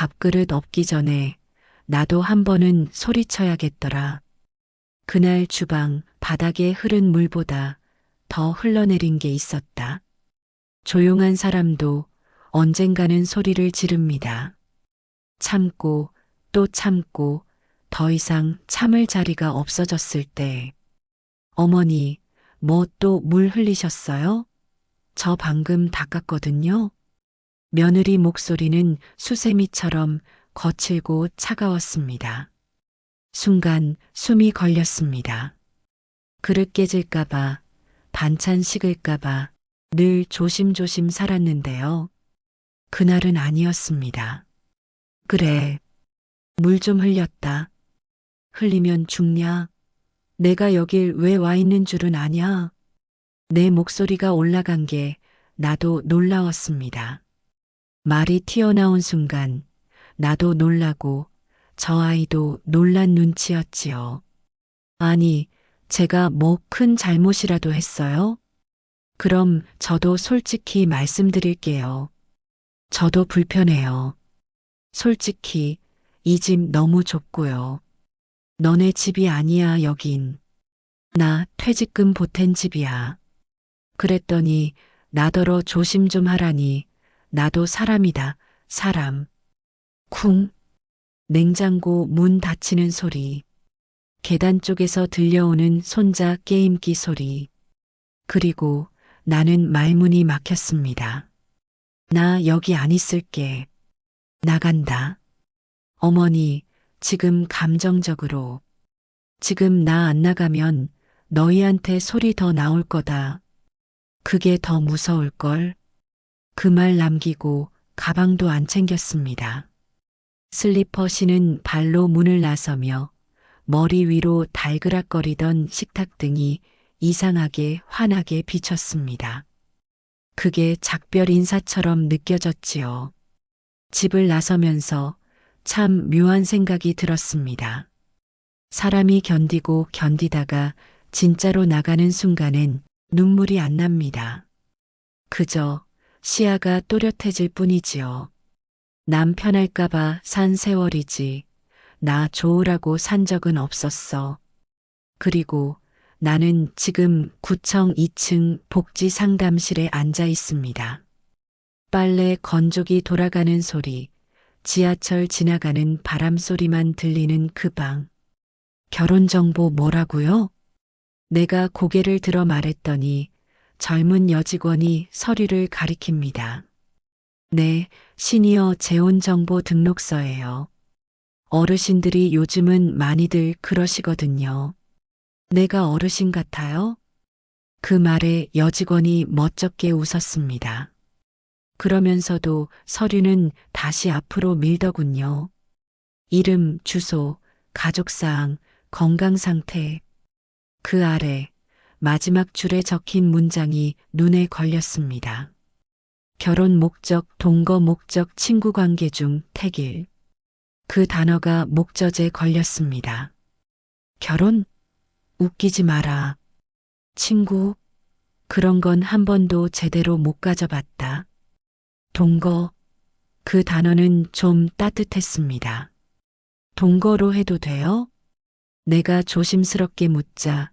밥그릇 엎기 전에 나도 한 번은 소리쳐야겠더라. 그날 주방 바닥에 흐른 물보다 더 흘러내린 게 있었다. 조용한 사람도 언젠가는 소리를 지릅니다. 참고 또 참고 더 이상 참을 자리가 없어졌을 때, 어머니, 뭐 또 물 흘리셨어요? 저 방금 닦았거든요. 며느리 목소리는 수세미처럼 거칠고 차가웠습니다. 순간 숨이 걸렸습니다. 그릇 깨질까봐, 반찬 식을까봐 늘 조심조심 살았는데요. 그날은 아니었습니다. 그래, 물 좀 흘렸다. 흘리면 죽냐? 내가 여길 왜 와 있는 줄은 아냐? 내 목소리가 올라간 게 나도 놀라웠습니다. 말이 튀어나온 순간 나도 놀라고 저 아이도 놀란 눈치였지요. 아니, 제가 뭐 큰 잘못이라도 했어요? 그럼 저도 솔직히 말씀드릴게요. 저도 불편해요. 솔직히 이 집 너무 좁고요. 너네 집이 아니야, 여긴. 나 퇴직금 보탠 집이야. 그랬더니 나더러 조심 좀 하라니. 나도 사람이다, 사람. 쿵. 냉장고 문 닫히는 소리. 계단 쪽에서 들려오는 손자 게임기 소리. 그리고 나는 말문이 막혔습니다. 나 여기 안 있을게. 나간다. 어머니, 지금 감정적으로. 지금 나 안 나가면 너희한테 소리 더 나올 거다. 그게 더 무서울걸. 그 말 남기고 가방도 안 챙겼습니다. 슬리퍼 신은 발로 문을 나서며 머리 위로 달그락거리던 식탁등이 이상하게 환하게 비쳤습니다. 그게 작별 인사처럼 느껴졌지요. 집을 나서면서 참 묘한 생각이 들었습니다. 사람이 견디고 견디다가 진짜로 나가는 순간엔 눈물이 안 납니다. 그저 시야가 또렷해질 뿐이지요. 남 편할까봐 산 세월이지. 나 좋으라고 산 적은 없었어. 그리고 나는 지금 구청 2층 복지 상담실에 앉아 있습니다. 빨래 건조기 돌아가는 소리, 지하철 지나가는 바람 소리만 들리는 그 방. 결혼 정보 뭐라고요? 내가 고개를 들어 말했더니 젊은 여직원이 서류를 가리킵니다. 네, 시니어 재혼 정보 등록서예요. 어르신들이 요즘은 많이들 그러시거든요. 내가 어르신 같아요? 그 말에 여직원이 멋쩍게 웃었습니다. 그러면서도 서류는 다시 앞으로 밀더군요. 이름, 주소, 가족사항, 건강상태. 그 아래 마지막 줄에 적힌 문장이 눈에 걸렸습니다. 결혼 목적, 동거 목적, 친구 관계 중 택일. 그 단어가 목젖에 걸렸습니다. 결혼? 웃기지 마라. 친구? 그런 건 한 번도 제대로 못 가져봤다. 동거? 그 단어는 좀 따뜻했습니다. 동거로 해도 돼요? 내가 조심스럽게 묻자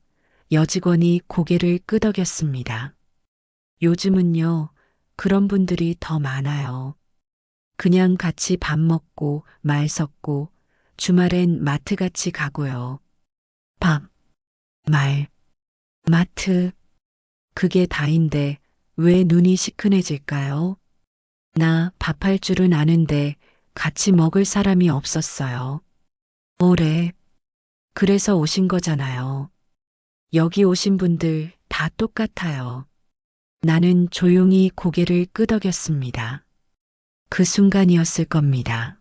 여직원이 고개를 끄덕였습니다. 요즘은요, 그런 분들이 더 많아요. 그냥 같이 밥 먹고 말 섞고 주말엔 마트 같이 가고요. 밥, 말, 마트. 그게 다인데 왜 눈이 시큰해질까요? 나 밥할 줄은 아는데 같이 먹을 사람이 없었어요. 뭐래? 그래서 오신 거잖아요. 여기 오신 분들 다 똑같아요. 나는 조용히 고개를 끄덕였습니다. 그 순간이었을 겁니다.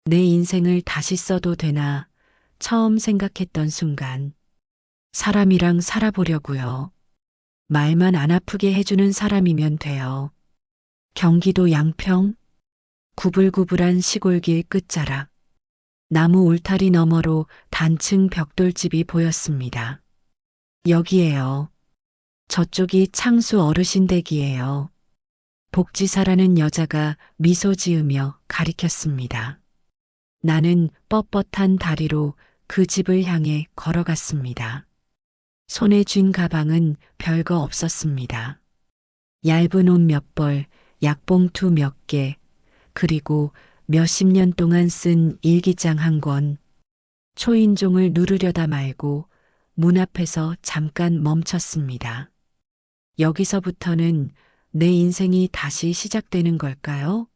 내 인생을 다시 써도 되나 처음 생각했던 순간. 사람이랑 살아보려고요. 말만 안 아프게 해주는 사람이면 돼요. 경기도 양평, 구불구불한 시골길 끝자락. 나무 울타리 너머로 단층 벽돌집이 보였습니다. 여기에요. 저쪽이 창수 어르신 댁이에요. 복지사라는 여자가 미소 지으며 가리켰습니다. 나는 뻣뻣한 다리로 그 집을 향해 걸어갔습니다. 손에 쥔 가방은 별거 없었습니다. 얇은 옷 몇 벌, 약봉투 몇 개, 그리고 몇십 년 동안 쓴 일기장 한 권. 초인종을 누르려다 말고 문 앞에서 잠깐 멈췄습니다. 여기서부터는 내 인생이 다시 시작되는 걸까요?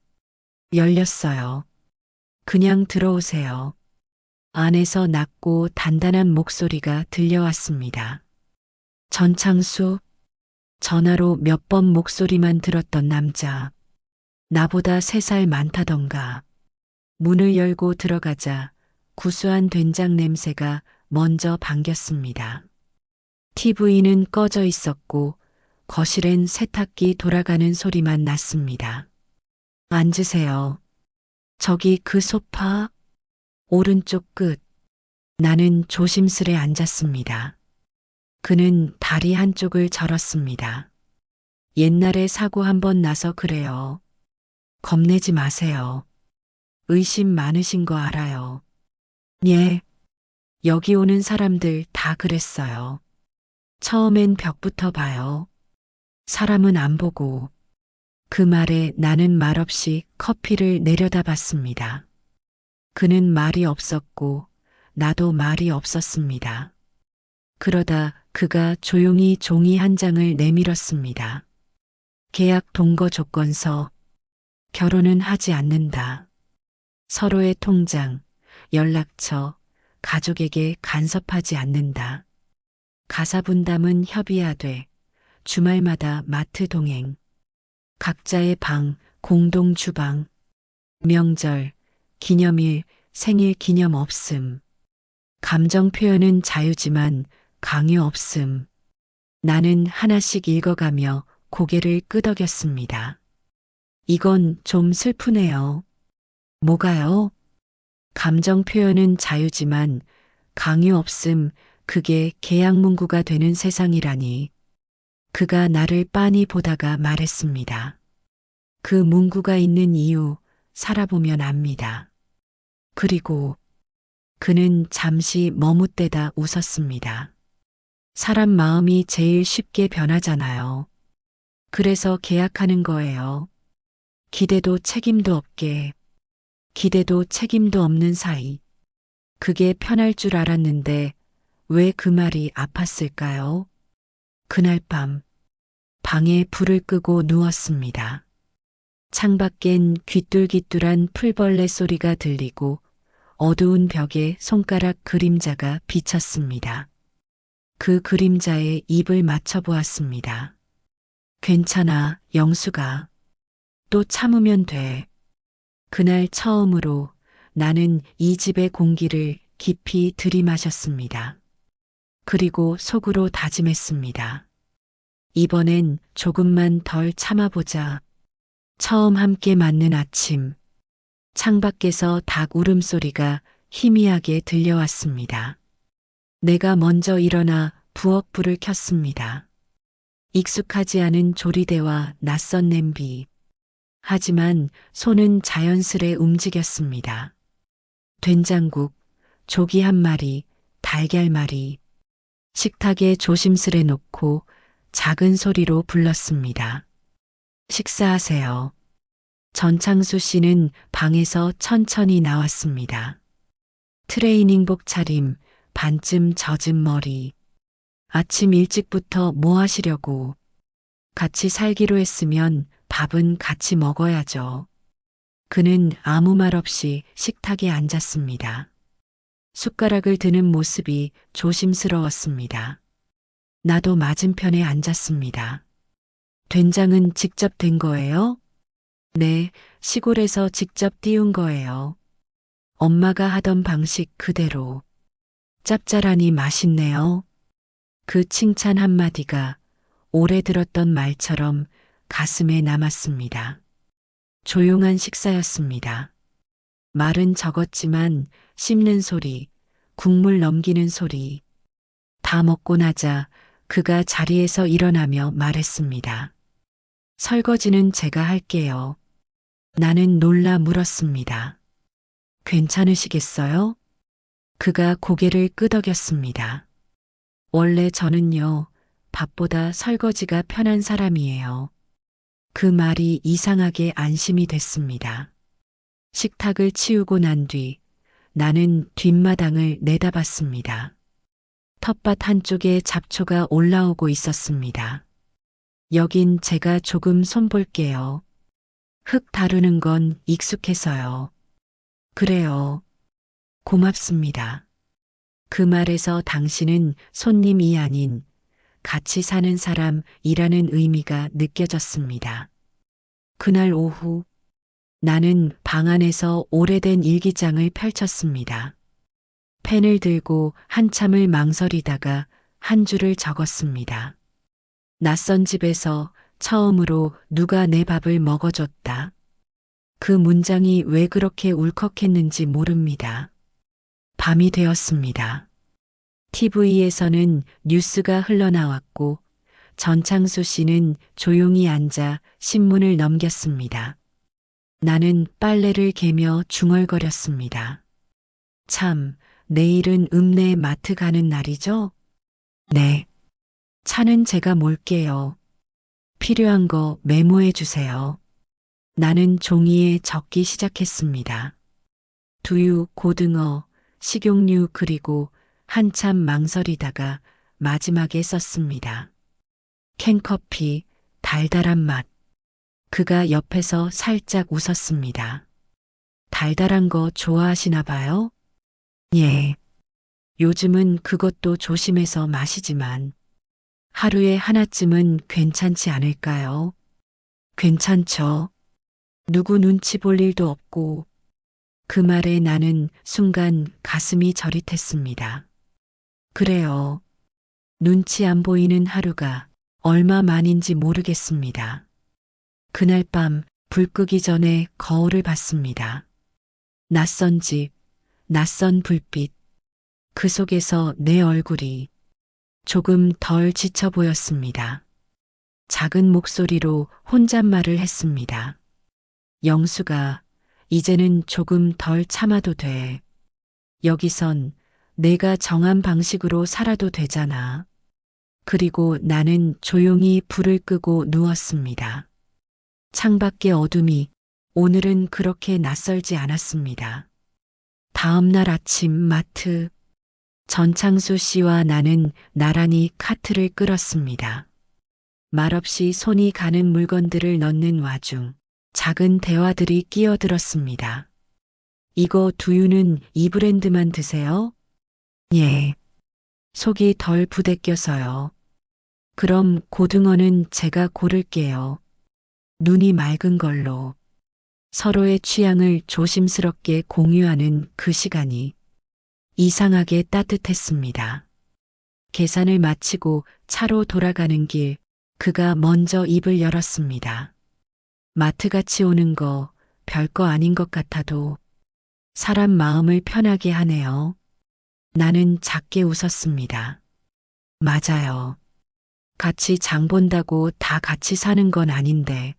열렸어요. 그냥 들어오세요. 안에서 낮고 단단한 목소리가 들려왔습니다. 전창수, 전화로 몇 번 목소리만 들었던 남자. 나보다 3살 많다던가. 문을 열고 들어가자 구수한 된장 냄새가 먼저 반겼습니다. TV는 꺼져 있었고 거실엔 세탁기 돌아가는 소리만 났습니다. 앉으세요. 저기 그 소파, 오른쪽 끝. 나는 조심스레 앉았습니다. 그는 다리 한쪽을 절었습니다. 옛날에 사고 한 번 나서 그래요. 겁내지 마세요. 의심 많으신 거 알아요. 예. 여기 오는 사람들 다 그랬어요. 처음엔 벽부터 봐요. 사람은 안 보고. 그 말에 나는 말없이 커피를 내려다 봤습니다. 그는 말이 없었고 나도 말이 없었습니다. 그러다 그가 조용히 종이 한 장을 내밀었습니다. 계약 동거 조건서. 결혼은 하지 않는다. 서로의 통장, 연락처, 가족에게 간섭하지 않는다. 가사 분담은 협의하되 주말마다 마트 동행. 각자의 방, 공동 주방. 명절, 기념일, 생일 기념 없음. 감정 표현은 자유지만 강요 없음. 나는 하나씩 읽어가며 고개를 끄덕였습니다. 이건 좀 슬프네요. 뭐가요? 감정 표현은 자유지만 강요 없음, 그게 계약 문구가 되는 세상이라니. 그가 나를 빤히 보다가 말했습니다. 그 문구가 있는 이유 살아보면 압니다. 그리고 그는 잠시 머뭇대다 웃었습니다. 사람 마음이 제일 쉽게 변하잖아요. 그래서 계약하는 거예요. 기대도 책임도 없게. 기대도 책임도 없는 사이. 그게 편할 줄 알았는데 왜 그 말이 아팠을까요? 그날 밤 방에 불을 끄고 누웠습니다. 창밖엔 귀뚤귀뚤한 풀벌레 소리가 들리고 어두운 벽에 손가락 그림자가 비쳤습니다. 그 그림자에 입을 맞춰보았습니다. 괜찮아, 영수가. 또 참으면 돼. 그날 처음으로 나는 이 집의 공기를 깊이 들이마셨습니다. 그리고 속으로 다짐했습니다. 이번엔 조금만 덜 참아보자. 처음 함께 맞는 아침. 창밖에서 닭 울음소리가 희미하게 들려왔습니다. 내가 먼저 일어나 부엌불을 켰습니다. 익숙하지 않은 조리대와 낯선 냄비. 하지만 손은 자연스레 움직였습니다. 된장국, 조기 한 마리, 달걀말이. 식탁에 조심스레 놓고 작은 소리로 불렀습니다. 식사하세요. 전창수 씨는 방에서 천천히 나왔습니다. 트레이닝복 차림, 반쯤 젖은 머리. 아침 일찍부터 뭐 하시려고? 같이 살기로 했으면 밥은 같이 먹어야죠. 그는 아무 말 없이 식탁에 앉았습니다. 숟가락을 드는 모습이 조심스러웠습니다. 나도 맞은편에 앉았습니다. 된장은 직접 된 거예요? 네, 시골에서 직접 띄운 거예요. 엄마가 하던 방식 그대로. 짭짤하니 맛있네요. 그 칭찬 한마디가 오래 들었던 말처럼 가슴에 남았습니다. 조용한 식사였습니다. 말은 적었지만 씹는 소리, 국물 넘기는 소리. 다 먹고 나자 그가 자리에서 일어나며 말했습니다. 설거지는 제가 할게요. 나는 놀라 물었습니다. 괜찮으시겠어요? 그가 고개를 끄덕였습니다. 원래 저는요, 밥보다 설거지가 편한 사람이에요. 그 말이 이상하게 안심이 됐습니다. 식탁을 치우고 난 뒤 나는 뒷마당을 내다봤습니다. 텃밭 한쪽에 잡초가 올라오고 있었습니다. 여긴 제가 조금 손볼게요. 흙 다루는 건 익숙해서요. 그래요. 고맙습니다. 그 말에서 당신은 손님이 아닌 같이 사는 사람이라는 의미가 느껴졌습니다. 그날 오후 나는 방 안에서 오래된 일기장을 펼쳤습니다. 펜을 들고 한참을 망설이다가 한 줄을 적었습니다. 낯선 집에서 처음으로 누가 내 밥을 먹어줬다. 그 문장이 왜 그렇게 울컥했는지 모릅니다. 밤이 되었습니다. TV에서는 뉴스가 흘러나왔고 전창수 씨는 조용히 앉아 신문을 넘겼습니다. 나는 빨래를 개며 중얼거렸습니다. 참, 내일은 읍내 마트 가는 날이죠? 네. 차는 제가 몰게요. 필요한 거 메모해 주세요. 나는 종이에 적기 시작했습니다. 두유, 고등어, 식용유 그리고 한참 망설이다가 마지막에 썼습니다. 캔커피, 달달한 맛. 그가 옆에서 살짝 웃었습니다. 달달한 거 좋아하시나 봐요? 예. 요즘은 그것도 조심해서 마시지만 하루에 하나쯤은 괜찮지 않을까요? 괜찮죠. 누구 눈치 볼 일도 없고. 그 말에 나는 순간 가슴이 저릿했습니다. 그래요. 눈치 안 보이는 하루가 얼마만인지 모르겠습니다. 그날 밤 불 끄기 전에 거울을 봤습니다. 낯선 집, 낯선 불빛. 그 속에서 내 얼굴이 조금 덜 지쳐 보였습니다. 작은 목소리로 혼잣말을 했습니다. 영수가 이제는 조금 덜 참아도 돼. 여기선 내가 정한 방식으로 살아도 되잖아. 그리고 나는 조용히 불을 끄고 누웠습니다. 창밖의 어둠이 오늘은 그렇게 낯설지 않았습니다. 다음 날 아침 마트. 전창수 씨와 나는 나란히 카트를 끌었습니다. 말없이 손이 가는 물건들을 넣는 와중 작은 대화들이 끼어들었습니다. 이거 두유는 이 브랜드만 드세요? 예. 속이 덜 부대껴서요. 그럼 고등어는 제가 고를게요. 눈이 맑은 걸로. 서로의 취향을 조심스럽게 공유하는 그 시간이 이상하게 따뜻했습니다. 계산을 마치고 차로 돌아가는 길, 그가 먼저 입을 열었습니다. 마트같이 오는 거 별거 아닌 것 같아도 사람 마음을 편하게 하네요. 나는 작게 웃었습니다. 맞아요. 같이 장 본다고 다 같이 사는 건 아닌데.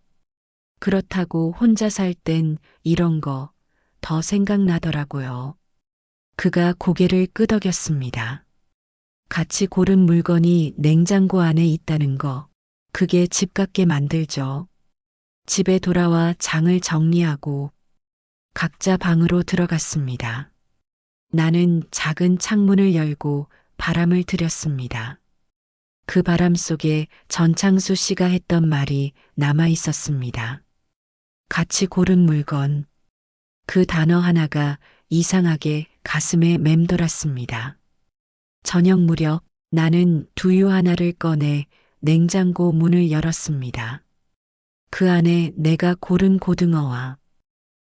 그렇다고 혼자 살 땐 이런 거 더 생각나더라고요. 그가 고개를 끄덕였습니다. 같이 고른 물건이 냉장고 안에 있다는 거, 그게 집 같게 만들죠. 집에 돌아와 장을 정리하고 각자 방으로 들어갔습니다. 나는 작은 창문을 열고 바람을 들였습니다. 그 바람 속에 전창수 씨가 했던 말이 남아 있었습니다. 같이 고른 물건. 그 단어 하나가 이상하게 가슴에 맴돌았습니다. 저녁 무렵 나는 두유 하나를 꺼내 냉장고 문을 열었습니다. 그 안에 내가 고른 고등어와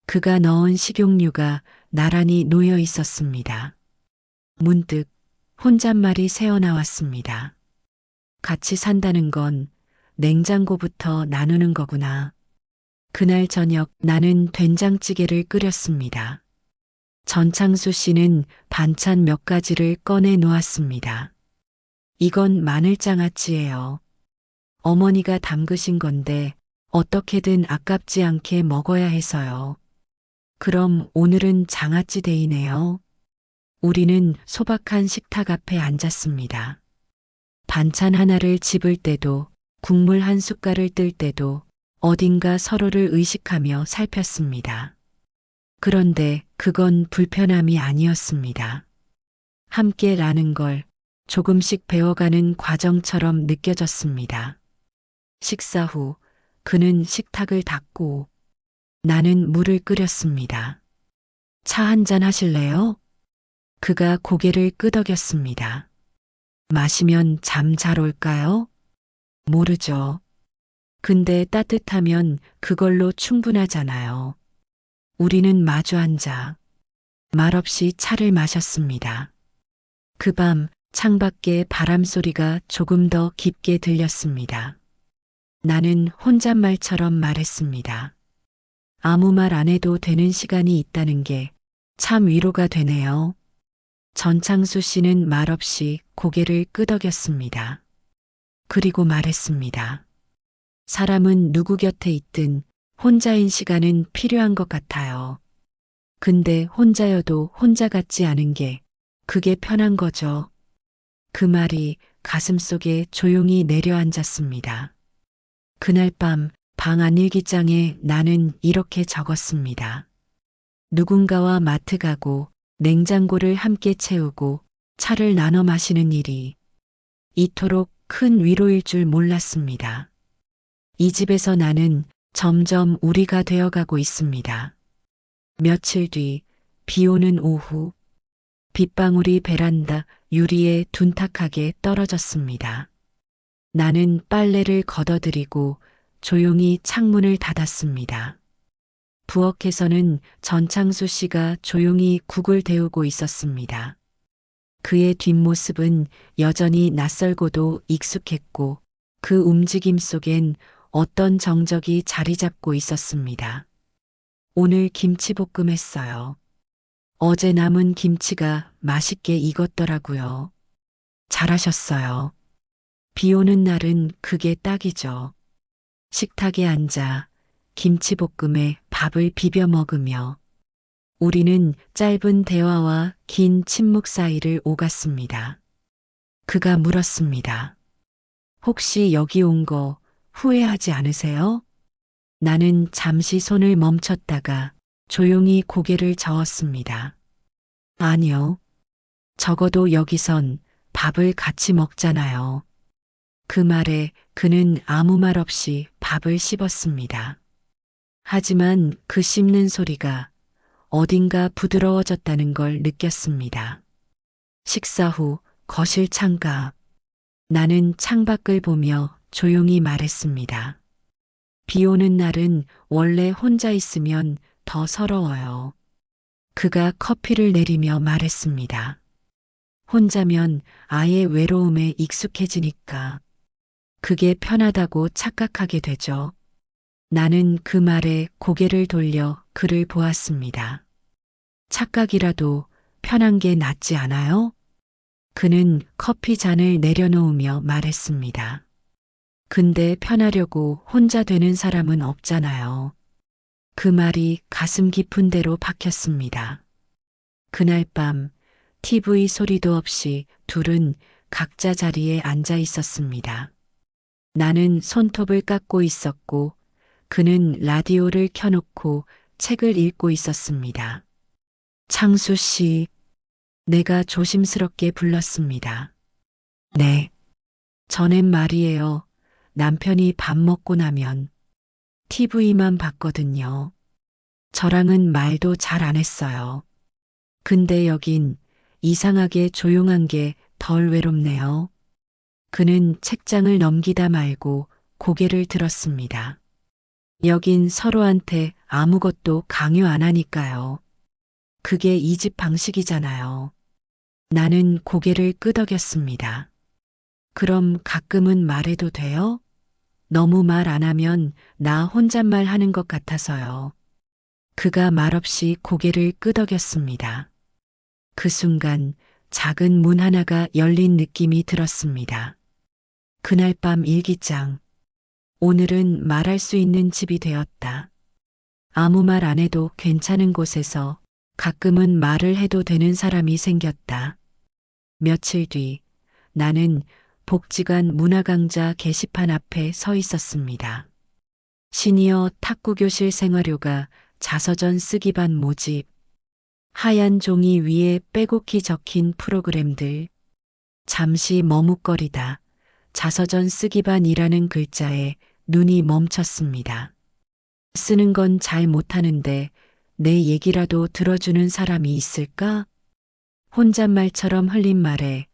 그가 넣은 식용유가 나란히 놓여 있었습니다. 문득 혼잣말이 새어나왔습니다. 같이 산다는 건 냉장고부터 나누는 거구나. 그날 저녁 나는 된장찌개를 끓였습니다. 전창수 씨는 반찬 몇 가지를 꺼내 놓았습니다. 이건 마늘장아찌예요. 어머니가 담그신 건데 어떻게든 아깝지 않게 먹어야 해서요. 그럼 오늘은 장아찌 데이네요. 우리는 소박한 식탁 앞에 앉았습니다. 반찬 하나를 집을 때도, 국물 한 숟갈을 뜰 때도 어딘가 서로를 의식하며 살폈습니다. 그런데 그건 불편함이 아니었습니다. 함께라는 걸 조금씩 배워가는 과정처럼 느껴졌습니다. 식사 후 그는 식탁을 닦고 나는 물을 끓였습니다. 차 한 잔 하실래요? 그가 고개를 끄덕였습니다. 마시면 잠 잘 올까요? 모르죠. 근데 따뜻하면 그걸로 충분하잖아요. 우리는 마주 앉아 말없이 차를 마셨습니다. 그 밤 창밖에 바람 소리가 조금 더 깊게 들렸습니다. 나는 혼잣말처럼 말했습니다. 아무 말 안 해도 되는 시간이 있다는 게 참 위로가 되네요. 전창수 씨는 말없이 고개를 끄덕였습니다. 그리고 말했습니다. 사람은 누구 곁에 있든 혼자인 시간은 필요한 것 같아요. 근데 혼자여도 혼자 같지 않은 게 그게 편한 거죠. 그 말이 가슴속에 조용히 내려앉았습니다. 그날 밤 방 안일기장에 나는 이렇게 적었습니다. 누군가와 마트 가고 냉장고를 함께 채우고 차를 나눠 마시는 일이 이토록 큰 위로일 줄 몰랐습니다. 이 집에서 나는 점점 우리가 되어가고 있습니다. 며칠 뒤 비 오는 오후 빗방울이 베란다 유리에 둔탁하게 떨어졌습니다. 나는 빨래를 걷어들이고 조용히 창문을 닫았습니다. 부엌에서는 전창수 씨가 조용히 국을 데우고 있었습니다. 그의 뒷모습은 여전히 낯설고도 익숙했고 그 움직임 속엔 어떤 정적이 자리 잡고 있었습니다. 오늘 김치볶음 했어요. 어제 남은 김치가 맛있게 익었더라고요. 잘하셨어요. 비 오는 날은 그게 딱이죠. 식탁에 앉아 김치볶음에 밥을 비벼 먹으며 우리는 짧은 대화와 긴 침묵 사이를 오갔습니다. 그가 물었습니다. 혹시 여기 온 거 후회하지 않으세요? 나는 잠시 손을 멈췄다가 조용히 고개를 저었습니다. 아니요. 적어도 여기선 밥을 같이 먹잖아요. 그 말에 그는 아무 말 없이 밥을 씹었습니다. 하지만 그 씹는 소리가 어딘가 부드러워졌다는 걸 느꼈습니다. 식사 후 거실 창가. 나는 창밖을 보며 조용히 말했습니다. 비 오는 날은 원래 혼자 있으면 더 서러워요. 그가 커피를 내리며 말했습니다. 혼자면 아예 외로움에 익숙해지니까. 그게 편하다고 착각하게 되죠. 나는 그 말에 고개를 돌려 그를 보았습니다. 착각이라도 편한 게 낫지 않아요? 그는 커피 잔을 내려놓으며 말했습니다. 근데 편하려고 혼자 되는 사람은 없잖아요. 그 말이 가슴 깊은 데로 박혔습니다. 그날 밤 TV 소리도 없이 둘은 각자 자리에 앉아 있었습니다. 나는 손톱을 깎고 있었고 그는 라디오를 켜놓고 책을 읽고 있었습니다. 창수 씨, 내가 조심스럽게 불렀습니다. 네. 전엔 말이에요. 남편이 밥 먹고 나면 TV만 봤거든요. 저랑은 말도 잘 안 했어요. 근데 여긴 이상하게 조용한 게 덜 외롭네요. 그는 책장을 넘기다 말고 고개를 들었습니다. 여긴 서로한테 아무것도 강요 안 하니까요. 그게 이 집 방식이잖아요. 나는 고개를 끄덕였습니다. 그럼 가끔은 말해도 돼요? 너무 말 안 하면 나 혼잣말 하는 것 같아서요. 그가 말없이 고개를 끄덕였습니다. 그 순간 작은 문 하나가 열린 느낌이 들었습니다. 그날 밤 일기장. 오늘은 말할 수 있는 집이 되었다. 아무 말 안 해도 괜찮은 곳에서 가끔은 말을 해도 되는 사람이 생겼다. 며칠 뒤 나는 복지관 문화강좌 게시판 앞에 서 있었습니다. 시니어 탁구교실 생활효가 자서전 쓰기반 모집, 하얀 종이 위에 빼곡히 적힌 프로그램들, 잠시 머뭇거리다 자서전 쓰기반이라는 글자에 눈이 멈췄습니다. 쓰는 건 잘 못하는데 내 얘기라도 들어주는 사람이 있을까? 혼잣말처럼 흘린 말에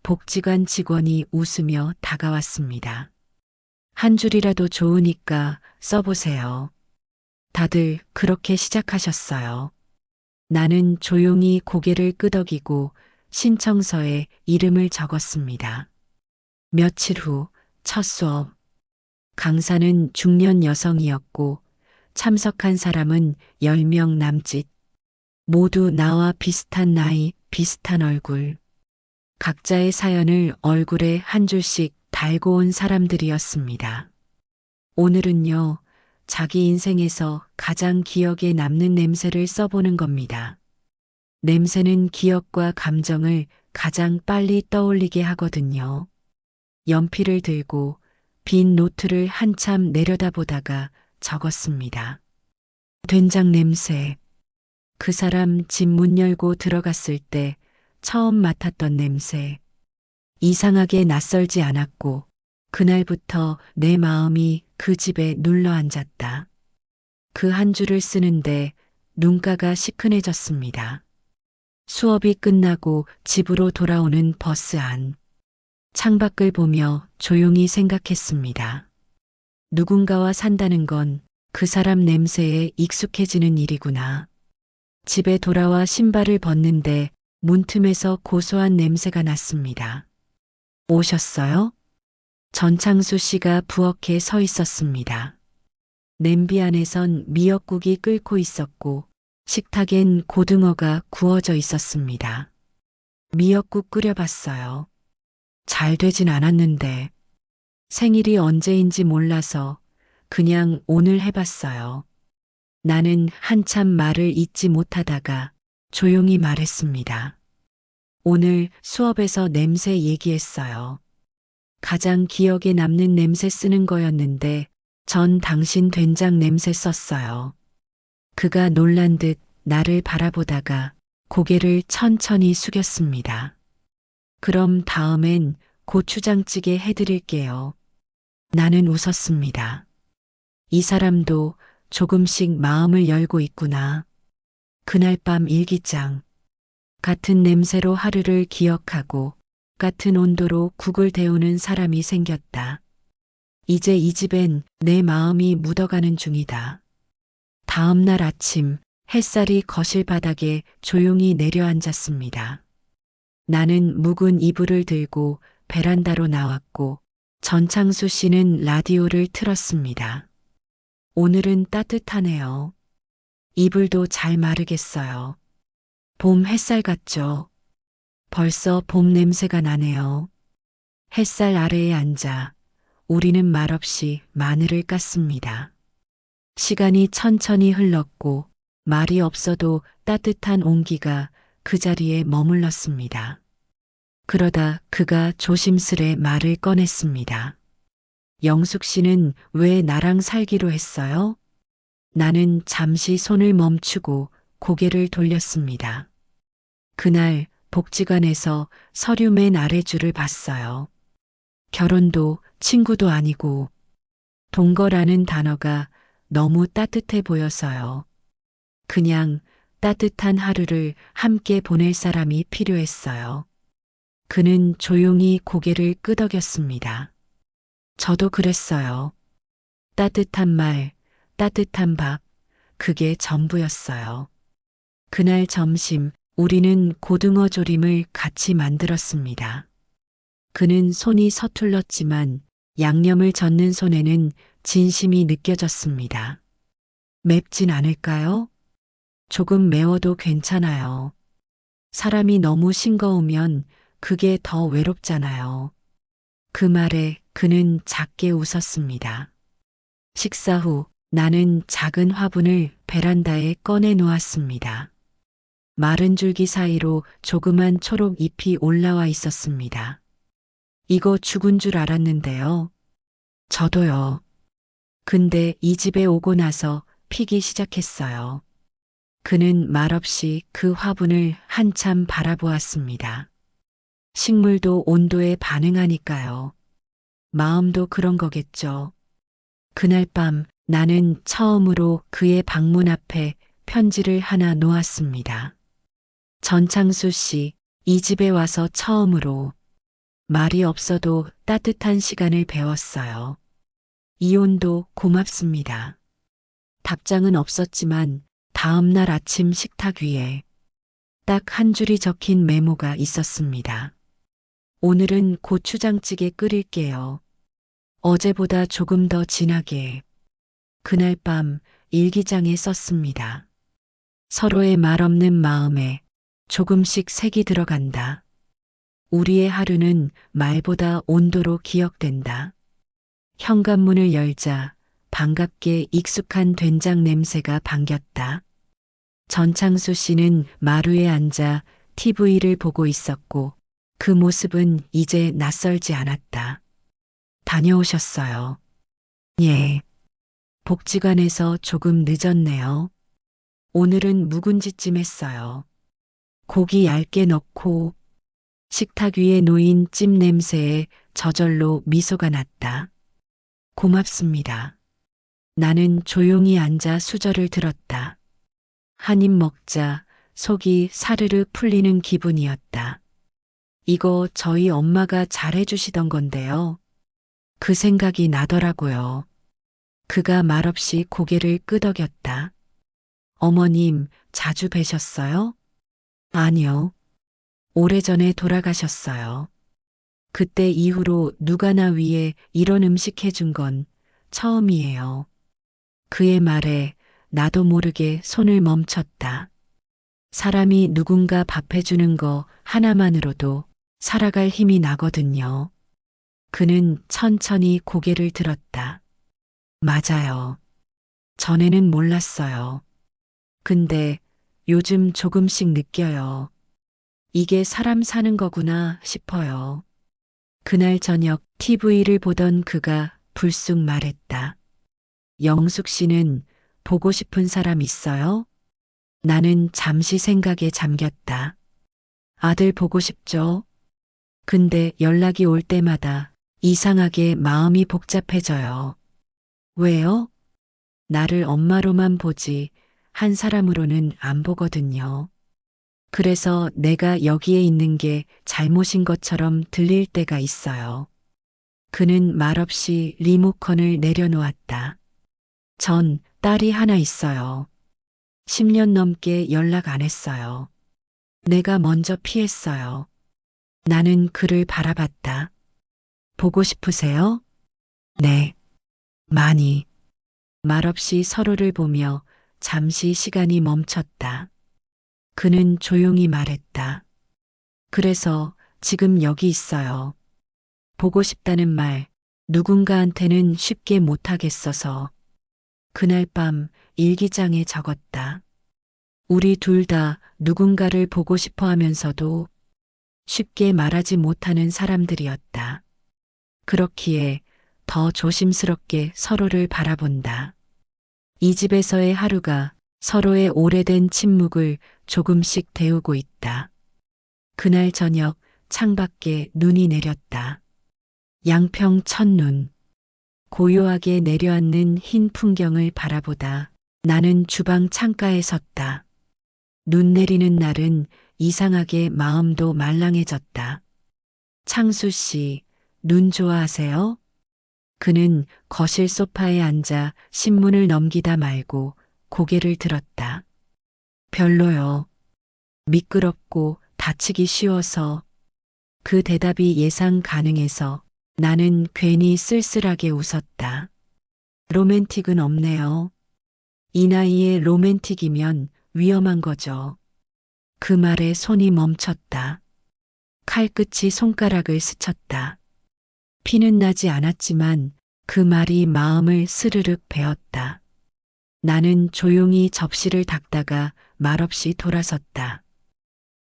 복지관 직원이 웃으며 다가왔습니다. 한 줄이라도 좋으니까 써보세요. 다들 그렇게 시작하셨어요. 나는 조용히 고개를 끄덕이고 신청서에 이름을 적었습니다. 며칠 후 첫 수업. 강사는 중년 여성이었고 참석한 사람은 10명 남짓. 모두 나와 비슷한 나이, 비슷한 얼굴. 각자의 사연을 얼굴에 한 줄씩 달고 온 사람들이었습니다. 오늘은요, 자기 인생에서 가장 기억에 남는 냄새를 써보는 겁니다. 냄새는 기억과 감정을 가장 빨리 떠올리게 하거든요. 연필을 들고 빈 노트를 한참 내려다보다가 적었습니다. 된장 냄새. 그 사람 집 문 열고 들어갔을 때 처음 맡았던 냄새. 이상하게 낯설지 않았고 그날부터 내 마음이 그 집에 눌러 앉았다. 그 한 줄을 쓰는데 눈가가 시큰해졌습니다. 수업이 끝나고 집으로 돌아오는 버스 안. 창밖을 보며 조용히 생각했습니다. 누군가와 산다는 건 그 사람 냄새에 익숙해지는 일이구나. 집에 돌아와 신발을 벗는데 문틈에서 고소한 냄새가 났습니다. 오셨어요? 전창수 씨가 부엌에 서 있었습니다. 냄비 안에선 미역국이 끓고 있었고 식탁엔 고등어가 구워져 있었습니다. 미역국 끓여봤어요. 잘 되진 않았는데 생일이 언제인지 몰라서 그냥 오늘 해봤어요. 나는 한참 말을 잇지 못하다가 조용히 말했습니다. 오늘 수업에서 냄새 얘기했어요. 가장 기억에 남는 냄새 쓰는 거였는데 전 당신 된장 냄새 썼어요. 그가 놀란 듯 나를 바라보다가 고개를 천천히 숙였습니다. 그럼 다음엔 고추장찌개 해드릴게요. 나는 웃었습니다. 이 사람도 조금씩 마음을 열고 있구나. 그날 밤 일기장. 같은 냄새로 하루를 기억하고 같은 온도로 국을 데우는 사람이 생겼다. 이제 이 집엔 내 마음이 묻어가는 중이다. 다음 날 아침 햇살이 거실 바닥에 조용히 내려앉았습니다. 나는 묵은 이불을 들고 베란다로 나왔고 전창수 씨는 라디오를 틀었습니다. 오늘은 따뜻하네요. 이불도 잘 마르겠어요. 봄 햇살 같죠? 벌써 봄 냄새가 나네요. 햇살 아래에 앉아 우리는 말없이 마늘을 깠습니다. 시간이 천천히 흘렀고 말이 없어도 따뜻한 온기가 그 자리에 머물렀습니다. 그러다 그가 조심스레 말을 꺼냈습니다. 영숙 씨는 왜 나랑 살기로 했어요? 나는 잠시 손을 멈추고 고개를 돌렸습니다. 그날 복지관에서 서류 맨 아래 줄을 봤어요. 결혼도 친구도 아니고 동거라는 단어가 너무 따뜻해 보여서요. 그냥 따뜻한 하루를 함께 보낼 사람이 필요했어요. 그는 조용히 고개를 끄덕였습니다. 저도 그랬어요. 따뜻한 말, 따뜻한 밥, 그게 전부였어요. 그날 점심 우리는 고등어 조림을 같이 만들었습니다. 그는 손이 서툴렀지만 양념을 젓는 손에는 진심이 느껴졌습니다. 맵진 않을까요? 조금 매워도 괜찮아요. 사람이 너무 싱거우면 그게 더 외롭잖아요. 그 말에 그는 작게 웃었습니다. 식사 후 나는 작은 화분을 베란다에 꺼내 놓았습니다. 마른 줄기 사이로 조그만 초록 잎이 올라와 있었습니다. 이거 죽은 줄 알았는데요. 저도요. 근데 이 집에 오고 나서 피기 시작했어요. 그는 말없이 그 화분을 한참 바라보았습니다. 식물도 온도에 반응하니까요. 마음도 그런 거겠죠. 그날 밤 나는 처음으로 그의 방문 앞에 편지를 하나 놓았습니다. 전창수 씨, 이 집에 와서 처음으로 말이 없어도 따뜻한 시간을 배웠어요. 이혼도 고맙습니다. 답장은 없었지만 다음 날 아침 식탁 위에 딱 한 줄이 적힌 메모가 있었습니다. 오늘은 고추장찌개 끓일게요. 어제보다 조금 더 진하게. 그날 밤 일기장에 썼습니다. 서로의 말 없는 마음에 조금씩 색이 들어간다. 우리의 하루는 말보다 온도로 기억된다. 현관문을 열자 반갑게 익숙한 된장 냄새가 반겼다. 전창수 씨는 마루에 앉아 TV를 보고 있었고 그 모습은 이제 낯설지 않았다. 다녀오셨어요. 예. 복지관에서 조금 늦었네요. 오늘은 묵은지찜 했어요. 고기 얇게 넣고 식탁 위에 놓인 찜 냄새에 저절로 미소가 났다. 고맙습니다. 나는 조용히 앉아 수저를 들었다. 한 입 먹자 속이 사르르 풀리는 기분이었다. 이거 저희 엄마가 잘해주시던 건데요. 그 생각이 나더라고요. 그가 말없이 고개를 끄덕였다. 어머님 자주 뵈셨어요? 아니요. 오래전에 돌아가셨어요. 그때 이후로 누가 나 위해 이런 음식 해준 건 처음이에요. 그의 말에 나도 모르게 손을 멈췄다. 사람이 누군가 밥 해주는 거 하나만으로도 살아갈 힘이 나거든요. 그는 천천히 고개를 들었다. 맞아요. 전에는 몰랐어요. 근데 요즘 조금씩 느껴요. 이게 사람 사는 거구나 싶어요. 그날 저녁 TV를 보던 그가 불쑥 말했다. 영숙 씨는 보고 싶은 사람 있어요? 나는 잠시 생각에 잠겼다. 아들 보고 싶죠? 근데 연락이 올 때마다 이상하게 마음이 복잡해져요. 왜요? 나를 엄마로만 보지 한 사람으로는 안 보거든요. 그래서 내가 여기에 있는 게 잘못인 것처럼 들릴 때가 있어요. 그는 말없이 리모컨을 내려놓았다. 전 딸이 하나 있어요. 10년 넘게 연락 안 했어요. 내가 먼저 피했어요. 나는 그를 바라봤다. 보고 싶으세요? 네. 많이. 말없이 서로를 보며 잠시 시간이 멈췄다. 그는 조용히 말했다. 그래서 지금 여기 있어요. 보고 싶다는 말 누군가한테는 쉽게 못하겠어서 그날 밤 일기장에 적었다. 우리 둘 다 누군가를 보고 싶어 하면서도 쉽게 말하지 못하는 사람들이었다. 그렇기에 더 조심스럽게 서로를 바라본다. 이 집에서의 하루가 서로의 오래된 침묵을 조금씩 데우고 있다. 그날 저녁 창밖에 눈이 내렸다. 양평 첫눈. 고요하게 내려앉는 흰 풍경을 바라보다 나는 주방 창가에 섰다. 눈 내리는 날은 이상하게 마음도 말랑해졌다. 창수 씨, 눈 좋아하세요? 그는 거실 소파에 앉아 신문을 넘기다 말고 고개를 들었다. 별로요. 미끄럽고 다치기 쉬워서. 그 대답이 예상 가능해서 나는 괜히 쓸쓸하게 웃었다. 로맨틱은 없네요. 이 나이에 로맨틱이면 위험한 거죠. 그 말에 손이 멈췄다. 칼끝이 손가락을 스쳤다. 피는 나지 않았지만 그 말이 마음을 스르륵 베었다. 나는 조용히 접시를 닦다가 말없이 돌아섰다.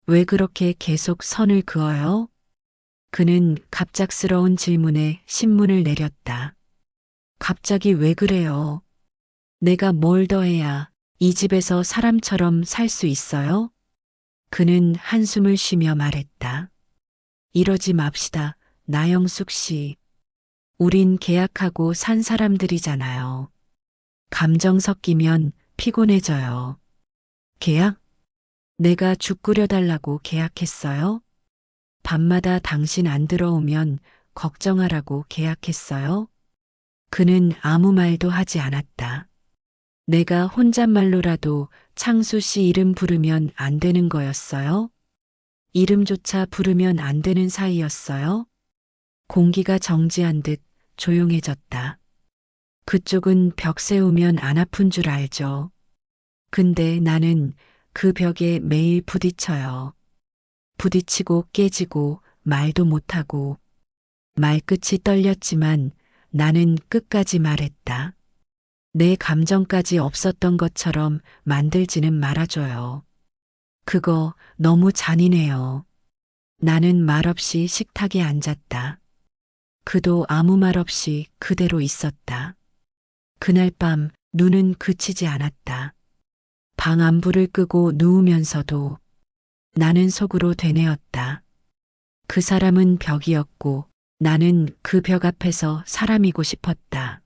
왜 그렇게 계속 선을 그어요? 그는 갑작스러운 질문에 신문을 내렸다. 갑자기 왜 그래요? 내가 뭘 더해야 이 집에서 사람처럼 살 수 있어요? 그는 한숨을 쉬며 말했다. 이러지 맙시다, 나영숙 씨. 우린 계약하고 산 사람들이잖아요. 감정 섞이면 피곤해져요. 계약? 내가 죽 끓여달라고 계약했어요? 밤마다 당신 안 들어오면 걱정하라고 계약했어요? 그는 아무 말도 하지 않았다. 내가 혼잣말로라도 창수 씨 이름 부르면 안 되는 거였어요? 이름조차 부르면 안 되는 사이였어요? 공기가 정지한 듯 조용해졌다. 그쪽은 벽 세우면 안 아픈 줄 알죠. 근데 나는 그 벽에 매일 부딪혀요. 부딪히고 깨지고 말도 못하고 말끝이 떨렸지만 나는 끝까지 말했다. 내 감정까지 없었던 것처럼 만들지는 말아줘요. 그거 너무 잔인해요. 나는 말없이 식탁에 앉았다. 그도 아무 말 없이 그대로 있었다. 그날 밤 눈은 그치지 않았다. 방 안불을 끄고 누우면서도 나는 속으로 되뇌었다. 그 사람은 벽이었고 나는 그 벽 앞에서 사람이고 싶었다.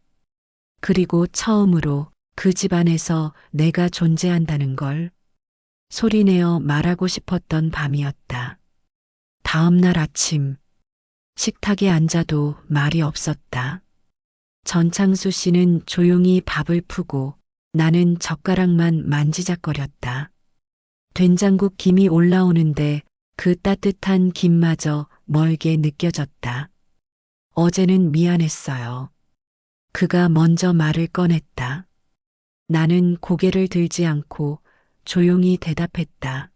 그리고 처음으로 그 집 안에서 내가 존재한다는 걸 소리내어 말하고 싶었던 밤이었다. 다음 날 아침 식탁에 앉아도 말이 없었다. 전창수 씨는 조용히 밥을 푸고 나는 젓가락만 만지작거렸다. 된장국 김이 올라오는데 그 따뜻한 김마저 멀게 느껴졌다. 어제는 미안했어요. 그가 먼저 말을 꺼냈다. 나는 고개를 들지 않고 조용히 대답했다.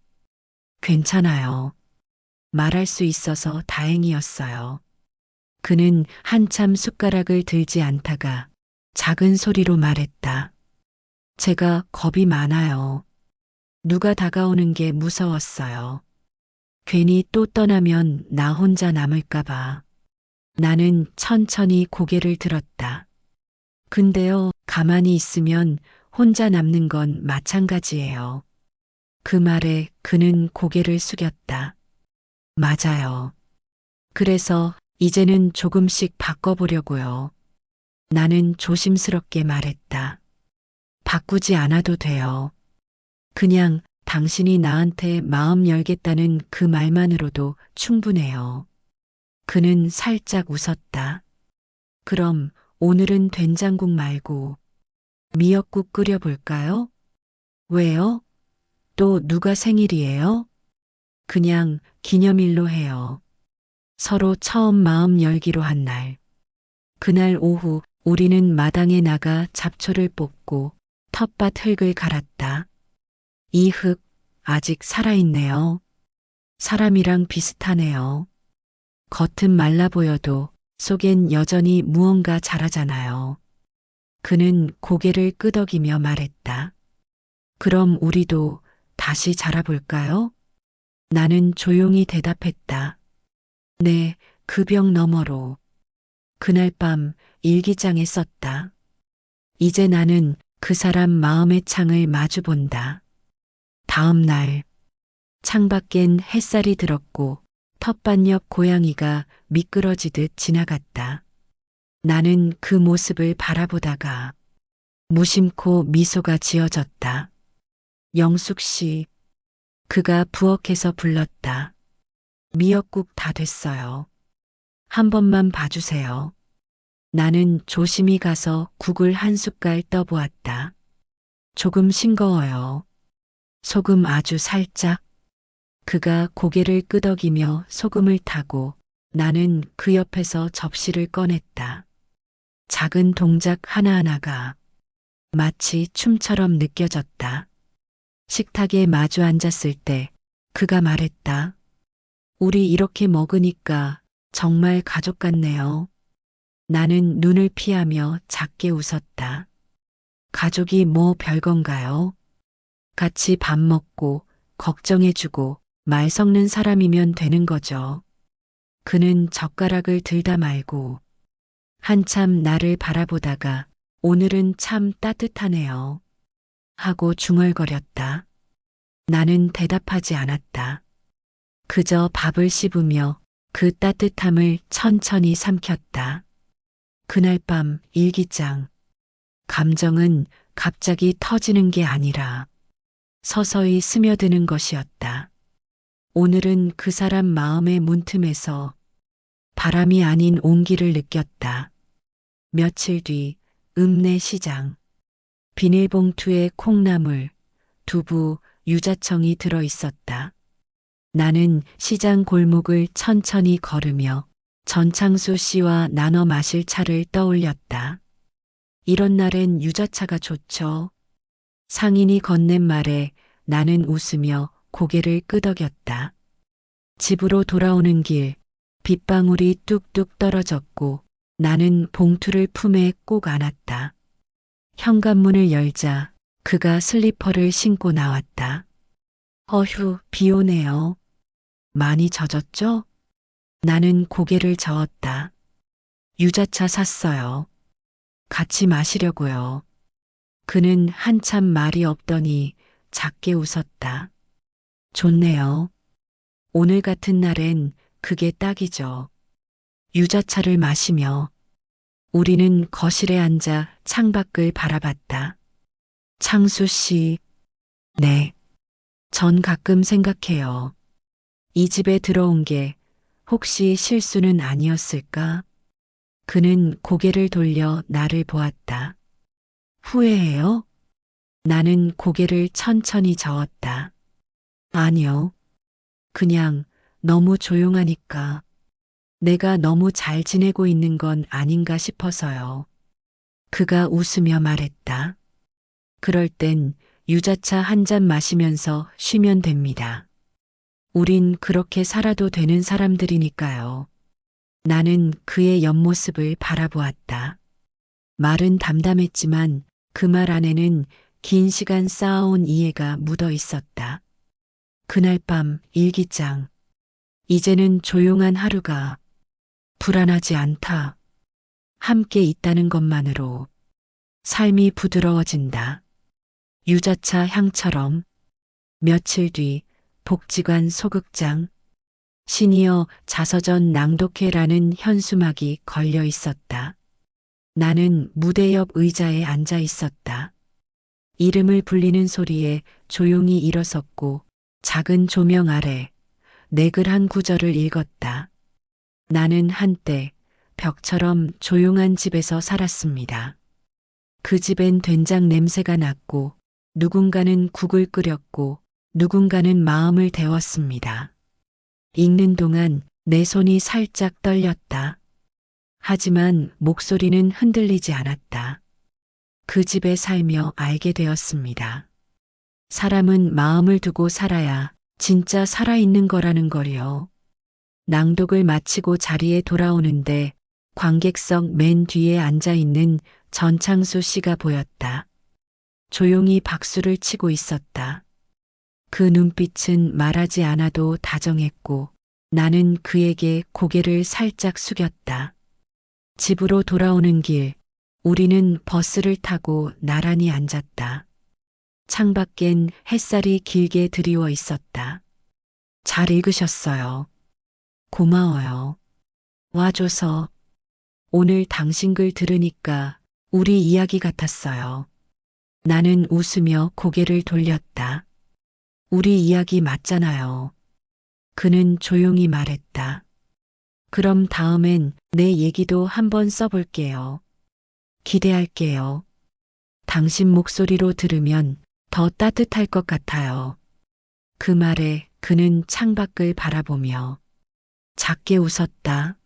괜찮아요. 말할 수 있어서 다행이었어요. 그는 한참 숟가락을 들지 않다가 작은 소리로 말했다. 제가 겁이 많아요. 누가 다가오는 게 무서웠어요. 괜히 또 떠나면 나 혼자 남을까봐. 나는 천천히 고개를 들었다. 근데요, 가만히 있으면 혼자 남는 건 마찬가지예요. 그 말에 그는 고개를 숙였다. 맞아요. 그래서 이제는 조금씩 바꿔보려고요. 나는 조심스럽게 말했다. 바꾸지 않아도 돼요. 그냥 당신이 나한테 마음 열겠다는 그 말만으로도 충분해요. 그는 살짝 웃었다. 그럼 오늘은 된장국 말고 미역국 끓여볼까요? 왜요? 또 누가 생일이에요? 그냥 기념일로 해요. 서로 처음 마음 열기로 한 날. 그날 오후 우리는 마당에 나가 잡초를 뽑고 텃밭 흙을 갈았다. 이 흙 아직 살아있네요. 사람이랑 비슷하네요. 겉은 말라 보여도 속엔 여전히 무언가 자라잖아요. 그는 고개를 끄덕이며 말했다. 그럼 우리도 다시 자라볼까요? 나는 조용히 대답했다. 네, 그 벽 너머로. 그날 밤 일기장에 썼다. 이제 나는 그 사람 마음의 창을 마주 본다. 다음 날 창밖엔 햇살이 들었고 텃밭 옆 고양이가 미끄러지듯 지나갔다. 나는 그 모습을 바라보다가 무심코 미소가 지어졌다. 영숙 씨, 그가 부엌에서 불렀다. 미역국 다 됐어요. 한 번만 봐주세요. 나는 조심히 가서 국을 한 숟갈 떠보았다. 조금 싱거워요. 소금 아주 살짝. 그가 고개를 끄덕이며 소금을 타고 나는 그 옆에서 접시를 꺼냈다. 작은 동작 하나하나가 마치 춤처럼 느껴졌다. 식탁에 마주 앉았을 때 그가 말했다. 우리 이렇게 먹으니까 정말 가족 같네요. 나는 눈을 피하며 작게 웃었다. 가족이 뭐 별건가요? 같이 밥 먹고 걱정해주고 말 섞는 사람이면 되는 거죠. 그는 젓가락을 들다 말고 한참 나를 바라보다가 오늘은 참 따뜻하네요. 하고 중얼거렸다. 나는 대답하지 않았다. 그저 밥을 씹으며 그 따뜻함을 천천히 삼켰다. 그날 밤 일기장. 감정은 갑자기 터지는 게 아니라 서서히 스며드는 것이었다. 오늘은 그 사람 마음의 문틈에서 바람이 아닌 온기를 느꼈다. 며칠 뒤 읍내 시장. 비닐봉투에 콩나물, 두부, 유자청이 들어 있었다. 나는 시장 골목을 천천히 걸으며 전창수 씨와 나눠 마실 차를 떠올렸다. 이런 날엔 유자차가 좋죠. 상인이 건넨 말에 나는 웃으며 고개를 끄덕였다. 집으로 돌아오는 길, 빗방울이 뚝뚝 떨어졌고 나는 봉투를 품에 꼭 안았다. 현관문을 열자 그가 슬리퍼를 신고 나왔다. 어휴, 비 오네요. 많이 젖었죠? 나는 고개를 저었다. 유자차 샀어요. 같이 마시려고요. 그는 한참 말이 없더니 작게 웃었다. 좋네요. 오늘 같은 날엔 그게 딱이죠. 유자차를 마시며 우리는 거실에 앉아 창밖을 바라봤다. 창수 씨, 네. 전 가끔 생각해요. 이 집에 들어온 게 혹시 실수는 아니었을까? 그는 고개를 돌려 나를 보았다. 후회해요? 나는 고개를 천천히 저었다. 아니요. 그냥 너무 조용하니까 내가 너무 잘 지내고 있는 건 아닌가 싶어서요. 그가 웃으며 말했다. 그럴 땐 유자차 한 잔 마시면서 쉬면 됩니다. 우린 그렇게 살아도 되는 사람들이니까요. 나는 그의 옆모습을 바라보았다. 말은 담담했지만 그 말 안에는 긴 시간 쌓아온 이해가 묻어 있었다. 그날 밤 일기장. 이제는 조용한 하루가 불안하지 않다. 함께 있다는 것만으로 삶이 부드러워진다. 유자차 향처럼. 며칠 뒤 복지관 소극장. 시니어 자서전 낭독회라는 현수막이 걸려 있었다. 나는 무대 옆 의자에 앉아 있었다. 이름을 불리는 소리에 조용히 일어섰고 작은 조명 아래 내 글 한 구절을 읽었다. 나는 한때 벽처럼 조용한 집에서 살았습니다. 그 집엔 된장 냄새가 났고 누군가는 국을 끓였고 누군가는 마음을 데웠습니다. 읽는 동안 내 손이 살짝 떨렸다. 하지만 목소리는 흔들리지 않았다. 그 집에 살며 알게 되었습니다. 사람은 마음을 두고 살아야 진짜 살아있는 거라는 걸요. 낭독을 마치고 자리에 돌아오는데 관객석 맨 뒤에 앉아있는 전창수 씨가 보였다. 조용히 박수를 치고 있었다. 그 눈빛은 말하지 않아도 다정했고 나는 그에게 고개를 살짝 숙였다. 집으로 돌아오는 길, 우리는 버스를 타고 나란히 앉았다. 창밖엔 햇살이 길게 드리워 있었다. 잘 읽으셨어요. 고마워요. 와줘서. 오늘 당신 글 들으니까 우리 이야기 같았어요. 나는 웃으며 고개를 돌렸다. 우리 이야기 맞잖아요. 그는 조용히 말했다. 그럼 다음엔 내 얘기도 한번 써볼게요. 기대할게요. 당신 목소리로 들으면 더 따뜻할 것 같아요. 그 말에 그는 창밖을 바라보며 작게 웃었다.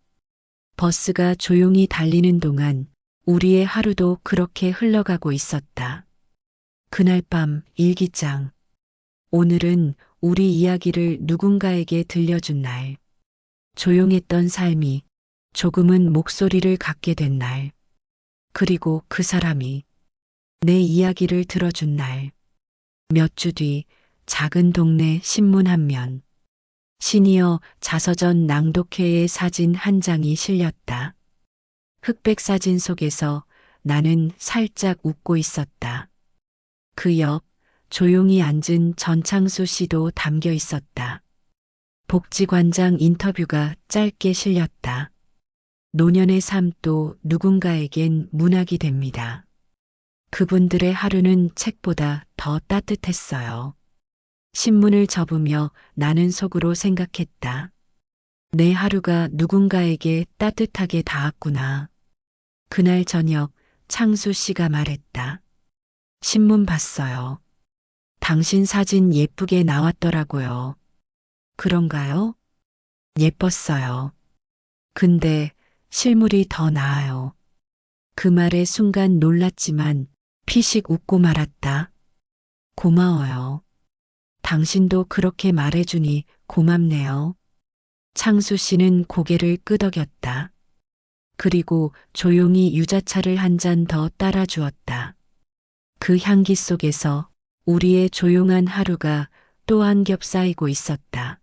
버스가 조용히 달리는 동안 우리의 하루도 그렇게 흘러가고 있었다. 그날 밤 일기장. 오늘은 우리 이야기를 누군가에게 들려준 날. 조용했던 삶이 조금은 목소리를 갖게 된 날. 그리고 그 사람이 내 이야기를 들어준 날. 몇 주 뒤 작은 동네 신문 한 면. 시니어 자서전 낭독회의 사진 한 장이 실렸다. 흑백 사진 속에서 나는 살짝 웃고 있었다. 그 옆 조용히 앉은 전창수 씨도 담겨 있었다. 복지관장 인터뷰가 짧게 실렸다. 노년의 삶도 누군가에겐 문학이 됩니다. 그분들의 하루는 책보다 더 따뜻했어요. 신문을 접으며 나는 속으로 생각했다. 내 하루가 누군가에게 따뜻하게 닿았구나. 그날 저녁 창수 씨가 말했다. 신문 봤어요. 당신 사진 예쁘게 나왔더라고요. 그런가요? 예뻤어요. 근데 실물이 더 나아요. 그 말에 순간 놀랐지만 피식 웃고 말았다. 고마워요. 당신도 그렇게 말해주니 고맙네요. 창수 씨는 고개를 끄덕였다. 그리고 조용히 유자차를 한 잔 더 따라 주었다. 그 향기 속에서 우리의 조용한 하루가 또 한 겹 쌓이고 있었다.